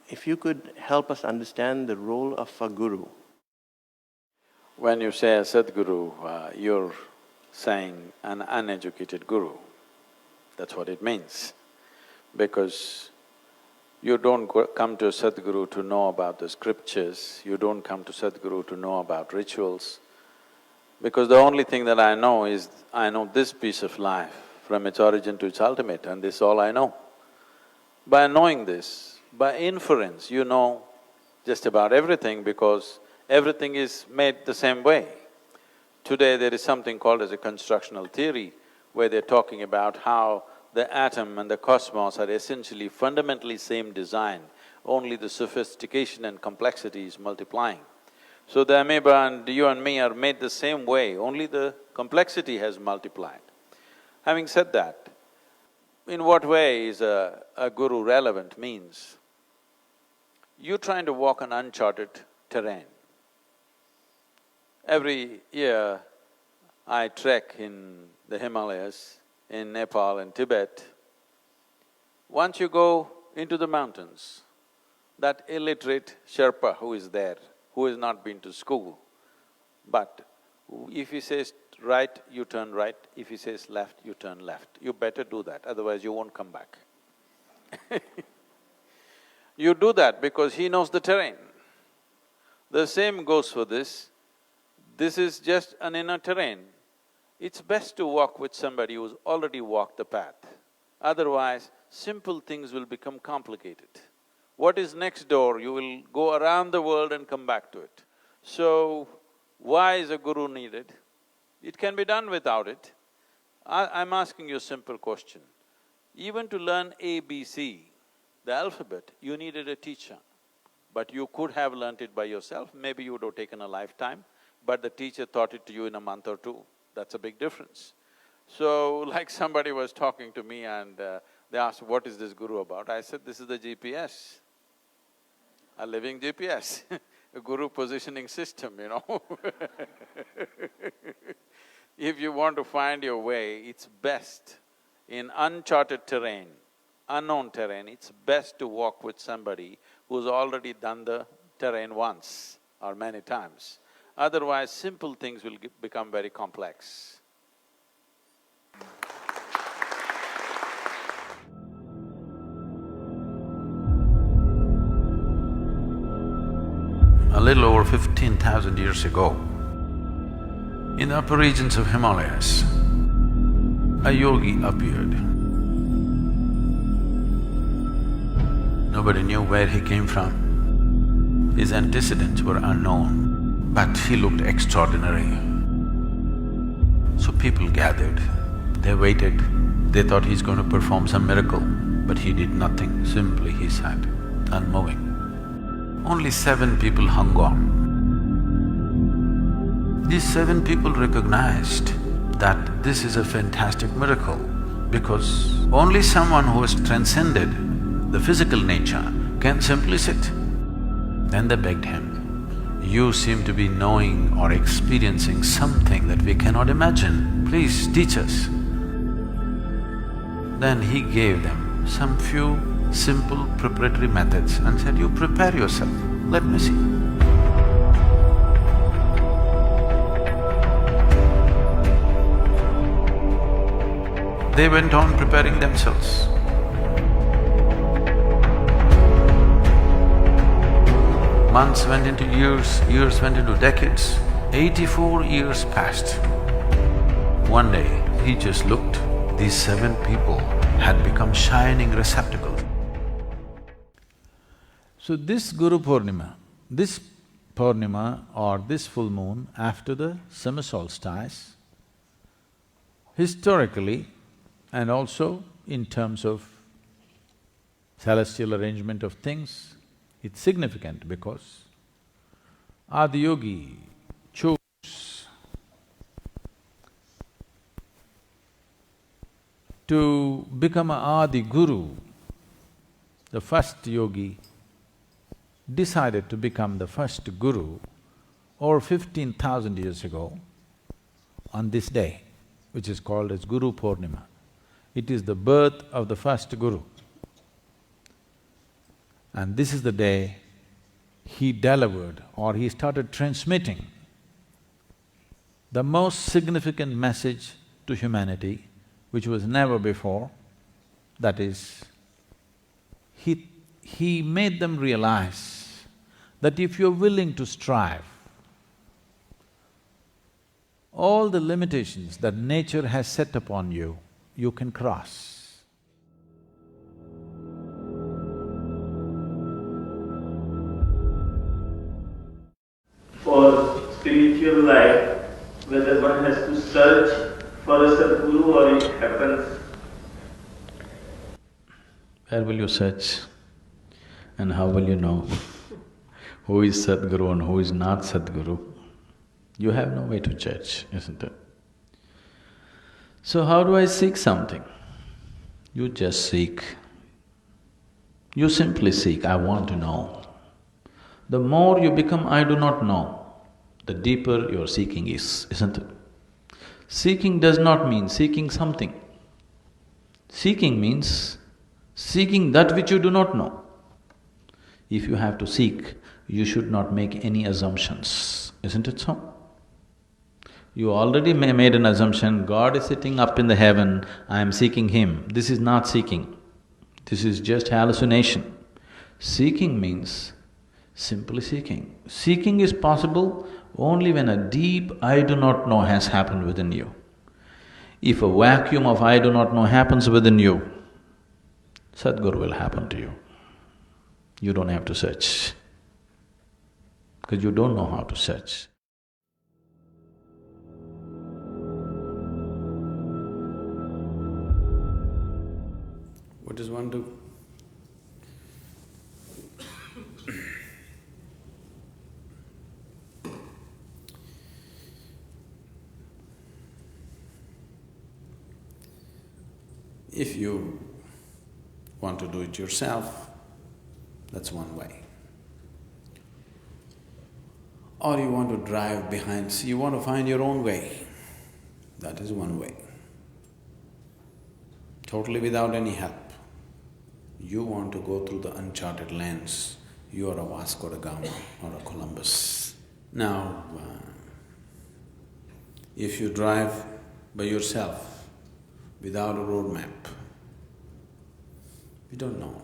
If you could help us understand the role of a guru. When you say a Sadhguru, you're saying an uneducated guru. That's what it means. Because you don't come to a Sadhguru to know about the scriptures, you don't come to Sadhguru to know about rituals. Because the only thing that I know is, I know this piece of life from its origin to its ultimate, and this is all I know. By knowing this, by inference, you know just about everything because everything is made the same way. Today there is something called as a constructional theory, where they're talking about how the atom and the cosmos are essentially fundamentally same design, only the sophistication and complexity is multiplying. So the amoeba and you and me are made the same way, only the complexity has multiplied. Having said that, in what way is a guru relevant means, you're trying to walk on uncharted terrain. Every year, I trek in the Himalayas, in Nepal and Tibet. Once you go into the mountains, that illiterate Sherpa who is there, who has not been to school, but if he says right, you turn right, if he says left, you turn left. You better do that, otherwise you won't come back. You do that because he knows the terrain. The same goes for this. This is just an inner terrain. It's best to walk with somebody who's already walked the path. Otherwise, simple things will become complicated. What is next door, you will go around the world and come back to it. So, why is a guru needed? It can be done without it. I'm asking you a simple question. Even to learn ABC, the alphabet, you needed a teacher. But you could have learnt it by yourself, maybe you would have taken a lifetime, but the teacher taught it to you in a month or two. That's a big difference. So, like somebody was talking to me and they asked, what is this guru about? I said, this is the GPS, a living GPS, a guru positioning system, you know. If you want to find your way, it's best in uncharted terrain, unknown terrain, it's best to walk with somebody who's already done the terrain once or many times. Otherwise, simple things will become very complex. A little over 15,000 years ago, in the upper regions of Himalayas, a yogi appeared. Nobody knew where he came from. His antecedents were unknown, but he looked extraordinary. So people gathered, they waited, they thought he's going to perform some miracle, but he did nothing, simply he sat, unmoving. Only 7 people hung on. These 7 people recognized that this is a fantastic miracle because only someone who has transcended the physical nature can simply sit. Then they begged him, you seem to be knowing or experiencing something that we cannot imagine, please teach us. Then he gave them some few simple preparatory methods and said, you prepare yourself, let me see. They went on preparing themselves. Months went into years, years went into decades. 84 years passed. One day, he just looked, these 7 people had become shining receptacles. So this Guru Purnima, this Purnima or this full moon after the summer solstice, historically and also in terms of celestial arrangement of things, it's significant because Adiyogi chose to become a Adi Guru. The first yogi decided to become the first guru over 15,000 years ago on this day. which is called as Guru Purnima. It is the birth of the first Guru. And this is the day he delivered or he started transmitting the most significant message to humanity, which was never before. That is, he made them realize that if you're willing to strive, all the limitations that nature has set upon you, you can cross. For spiritual life, whether one has to search for a Sadhguru or it happens. Where will you search and how will you know who is Sadhguru and who is not Sadhguru? You have no way to judge, isn't it? So how do I seek something? You just seek. You simply seek, I want to know. The more you become I do not know, the deeper your seeking is, isn't it? Seeking does not mean seeking something. Seeking means seeking that which you do not know. If you have to seek, you should not make any assumptions, isn't it so? You already made an assumption, God is sitting up in the heaven, I am seeking Him. This is not seeking. This is just hallucination. Seeking means simply seeking. Seeking is possible only when a deep I do not know has happened within you. If a vacuum of I do not know happens within you, Sadhguru will happen to you. You don't have to search, because you don't know how to search. What does one do? If you want to do it yourself, that's one way. Or you want to drive behind, so you want to find your own way, that is one way. Totally without any help. You want to go through the uncharted lands, you are a Vasco da Gama or a Columbus. Now, if you drive by yourself, without a road map, you don't know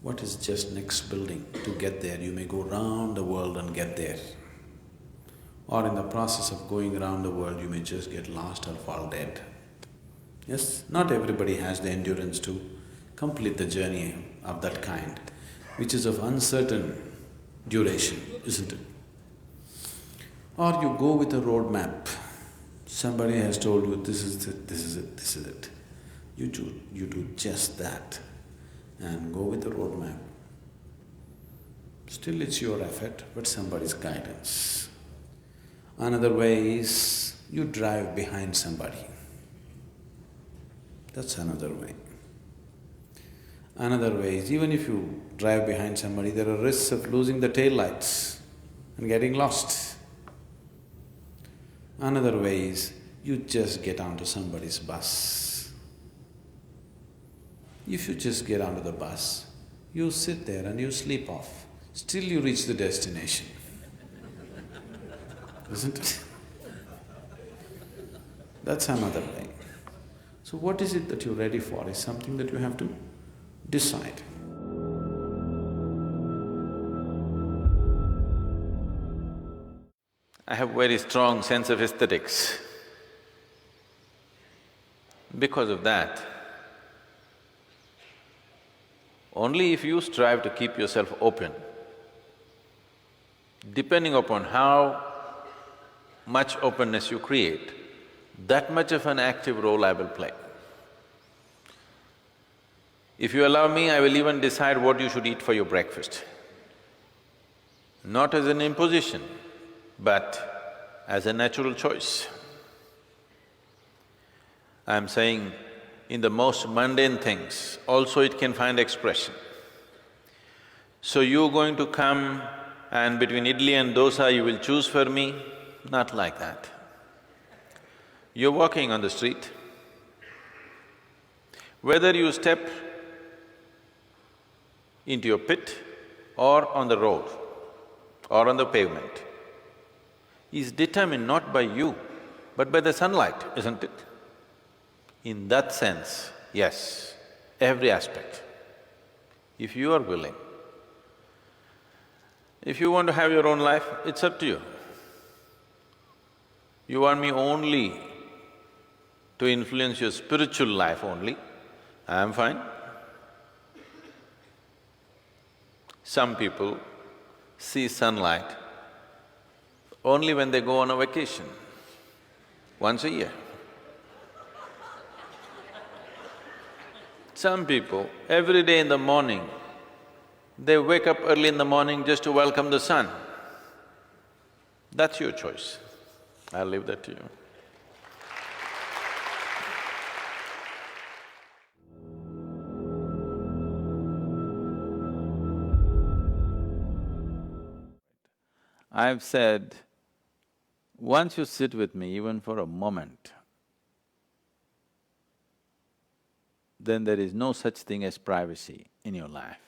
what is just next building. To get there, you may go round the world and get there. Or in the process of going around the world, you may just get lost or fall dead. Yes, not everybody has the endurance to complete the journey of that kind, which is of uncertain duration, isn't it? Or you go with a road map. Somebody has told you, this is it, this is it, this is it. You do just that and go with the road map. Still it's your effort, but somebody's guidance. Another way is you drive behind somebody. That's another way. Another way is, even if you drive behind somebody, there are risks of losing the taillights and getting lost. Another way is, you just get onto somebody's bus. If you just get onto the bus, you sit there and you sleep off. Still you reach the destination, isn't it? That's another way. So what is it that you're ready for is something that you have to decide. I have very strong sense of aesthetics. Because of that, only if you strive to keep yourself open, depending upon how much openness you create, that much of an active role I will play. If you allow me, I will even decide what you should eat for your breakfast. Not as an imposition, but as a natural choice. I'm saying, in the most mundane things, also it can find expression. So you're going to come and between idli and dosa you will choose for me? Not like that. You're walking on the street, whether you step into your pit or on the road or on the pavement is determined not by you, but by the sunlight, isn't it? In that sense, yes, every aspect. If you are willing, if you want to have your own life, it's up to you. You want me only to influence your spiritual life only, I am fine. Some people see sunlight only when they go on a vacation, once a year. Some people, every day in the morning, they wake up early in the morning just to welcome the sun. That's your choice. I'll leave that to you. I've said, once you sit with me even for a moment, then there is no such thing as privacy in your life.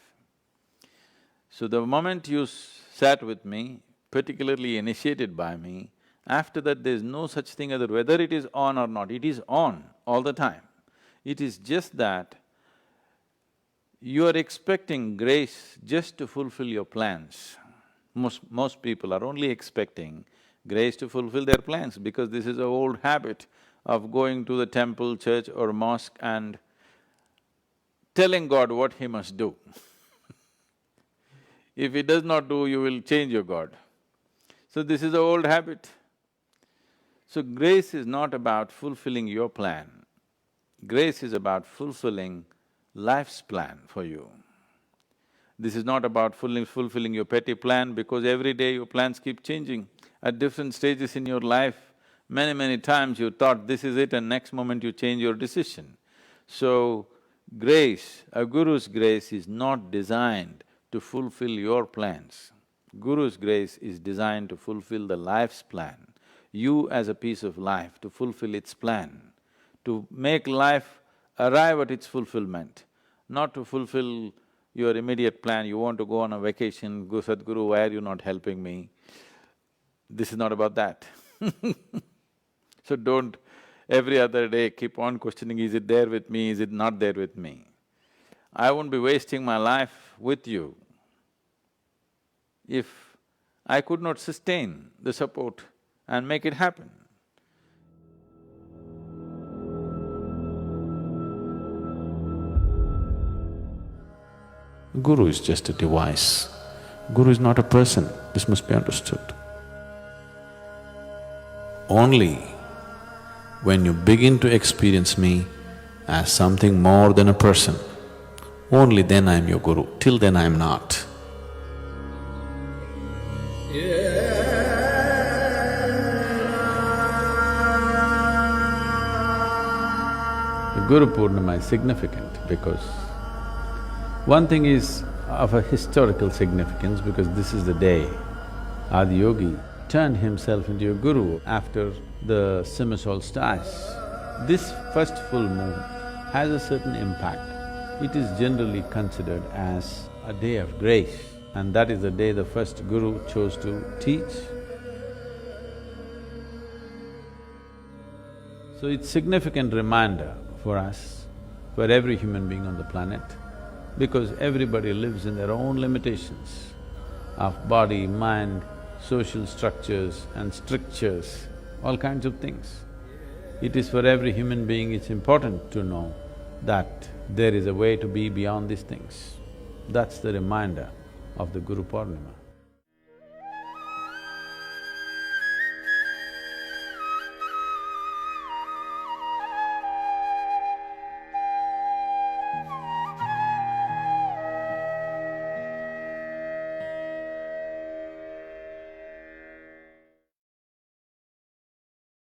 So the moment you sat with me, particularly initiated by me, after that there's no such thing as whether it is on or not, it is on all the time. It is just that you are expecting grace just to fulfill your plans. Most people are only expecting grace to fulfill their plans because this is an old habit of going to the temple, church or mosque and telling God what he must do. If he does not do, you will change your God. So this is an old habit. So grace is not about fulfilling your plan. Grace is about fulfilling life's plan for you. This is not about fulfilling your petty plan because every day your plans keep changing. At different stages in your life, many times you thought this is it and next moment you change your decision. So, grace, a guru's grace is not designed to fulfill your plans. Guru's grace is designed to fulfill the life's plan. You as a piece of life, to fulfill its plan, to make life arrive at its fulfillment, not to fulfill your immediate plan. You want to go on a vacation, go, Sadhguru, why are you not helping me? This is not about that. So don't every other day keep on questioning, is it there with me, is it not there with me? I won't be wasting my life with you if I could not sustain the support and make it happen. Guru is just a device. Guru is not a person, this must be understood. Only when you begin to experience me as something more than a person, only then I am your Guru, till then I am not. The Guru Purnima is significant because one thing is of a historical significance because this is the day Adiyogi turned himself into a guru after the summer solstice. This first full moon has a certain impact. It is generally considered as a day of grace and that is the day the first guru chose to teach. So it's significant reminder for us, for every human being on the planet, because everybody lives in their own limitations of body, mind, social structures and strictures, all kinds of things. It is for every human being, it's important to know that there is a way to be beyond these things. That's the reminder of the Guru Purnima.